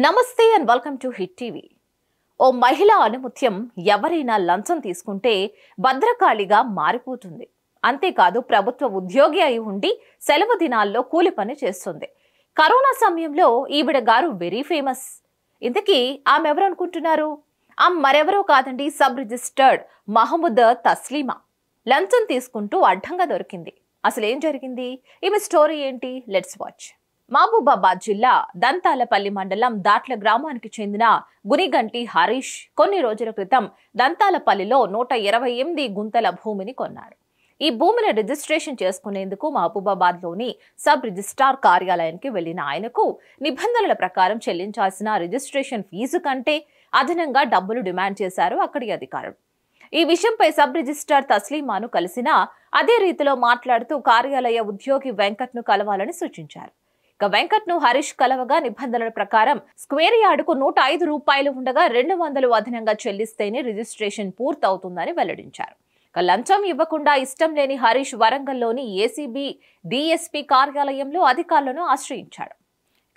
నమస్తే and welcome to Hit TV. ఓ మహిళా అనుమత్యం ఎవరైనా లంచం తీసుకుంటే భద్రకాళిగా మారిపోతుంది. అంతేకాదు ప్రభుత్వ ఉద్యోగి అయి ఉండి సెలవు దినాల్లో కూలి పని చేస్తుంది. కరోనా సమయంలో ఈవిడ గారు వెరీ ఫేమస్. ఇంతకీ ఆమె ఎవరు అనుకుంటున్నారు? ఆమె మరెవరో కాదండి, సబ్ రిజిస్టర్డ్ మహమ్మద్ తస్లీమా. లంచం తీసుకుంటూ అడ్డంగా దొరికింది. అసలు ఏం జరిగింది? ఈమె స్టోరీ ఏంటి? Let's watch. మహబూబాబాద్ జిల్లా దంతాలపల్లి మండలం దాట్ల గ్రామానికి చెందిన గునిగంటి హరీష్ కొన్ని రోజుల క్రితం దంతాలపల్లిలో 128 గుంతల భూమిని కొన్నాడు. ఈ భూమిని రిజిస్ట్రేషన్ చేసుకునేందుకు మహబూబాబాద్లోని సబ్ రిజిస్ట్రార్ కార్యాలయానికి వెళ్లిన ఆయనకు నిబంధనల ప్రకారం చెల్లించాల్సిన రిజిస్ట్రేషన్ ఫీజు కంటే అదనంగా డబ్బులు డిమాండ్ చేశారు అక్కడి అధికారులు. ఈ విషయంపై సబ్ రిజిస్ట్రార్ తస్లీమాను కలిసినా అదే రీతిలో మాట్లాడుతూ కార్యాలయ ఉద్యోగి వెంకట్ను కలవాలని సూచించారు. ఇక వెంకట్ను హరీష్ కలవగా నిబంధనల ప్రకారం స్క్వేర్ యార్డుకు 105 రూపాయలు ఉండగా 200 అదనంగా చెల్లిస్తేనే రిజిస్ట్రేషన్ పూర్తవుతుందని వెల్లడించారు. ఇక లంచం ఇవ్వకుండా ఇష్టం లేని హరీష్ వరంగల్లోని ఏసీబీ డీఎస్పీ కార్యాలయంలో అధికారులను ఆశ్రయించాడు.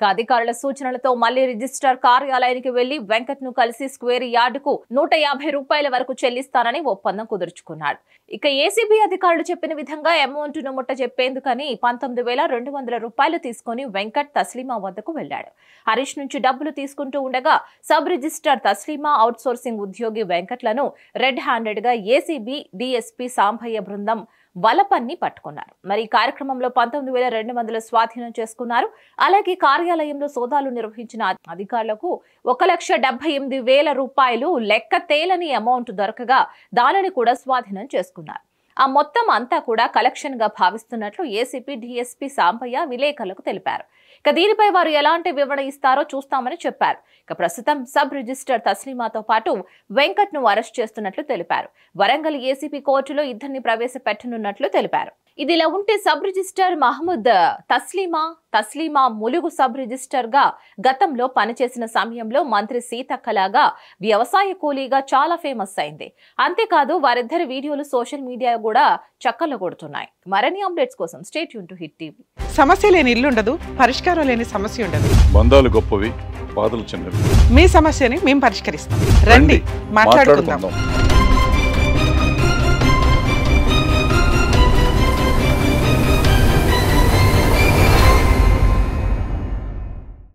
ఇక అధికారుల సూచనలతో మళ్లీ రిజిస్ట్రార్ కార్యాలయానికి వెళ్లి వెంకట్ను కలిసి స్క్వేర్ యార్డుకు 150 రూపాయల వరకు చెల్లిస్తానని ఒప్పందం కుదుర్చుకున్నాడు. ఇక ఏసీబీ అధికారులు చెప్పిన విధంగా అమౌంట్ ను ముట్ట చెప్పేందుకని 19,200 రూపాయలు తీసుకుని వెంకట్ తస్లీమా వద్దకు వెళ్లాడు. హరీష్ నుంచి డబ్బులు తీసుకుంటూ ఉండగా sub registrar Taslima out sourcing ఉద్యోగి వెంకట్లను రెడ్ హ్యాండెడ్ గా ఏసీబీ డీఎస్పీ సాంభయ్య బృందం వలపన్ని పట్టుకున్నారు. మరి ఈ కార్యక్రమంలో 19,200 స్వాధీనం చేసుకున్నారు. అలాగే కార్యాలయంలో సోదాలు నిర్వహించిన అధికారులకు 1,78,000 రూపాయలు లెక్క తేలని అమౌంట్ దొరకగా దానిని కూడా స్వాధీనం చేసుకున్నారు. ఆ మొత్తం అంతా కూడా కలెక్షన్ గా భావిస్తున్నట్లు ఏసీపీ డీఎస్పీ సాంబయ్య విలేకరులకు తెలిపారు. ఇక దీనిపై వారు ఎలాంటి వివరణ ఇస్తారో చూస్తామని చెప్పారు. ఇక ప్రస్తుతం సబ్ రిజిస్టర్ తస్లీమాతో పాటు వెంకట్ ను అరెస్ట్ చేస్తున్నట్లు తెలిపారు. వరంగల్ ఏసీపీ కోర్టులో ఇద్దరిని ప్రవేశపెట్టనున్నట్లు తెలిపారు. ఇదిలా ఉంటే sub registrar Mohammed Taslima Mulugu sub registrar గా గతంలో పనిచేసిన సమయంలో మంత్రి సీతక్కలాగా వ్యవసాయ కూలీగా చాలా ఫేమస్ అయింది. అంతేకాదు వారిద్దరి వీడియోలు సోషల్ మీడియా కూడా చక్కర్లు కొడుతున్నాయి. మరిన్ని అప్డేట్స్ కోసం stay tune to Hit TV. సమస్య లేని ఇల్లు ఉండదు, పరిష్కారం లేని సమస్య ఉండదు. బంధాలు గొప్పవి, బాధలు చిన్నవి. మీ సమస్యని మేము పరిష్కరిస్తాం. రండి మాట్లాడుకుందాం.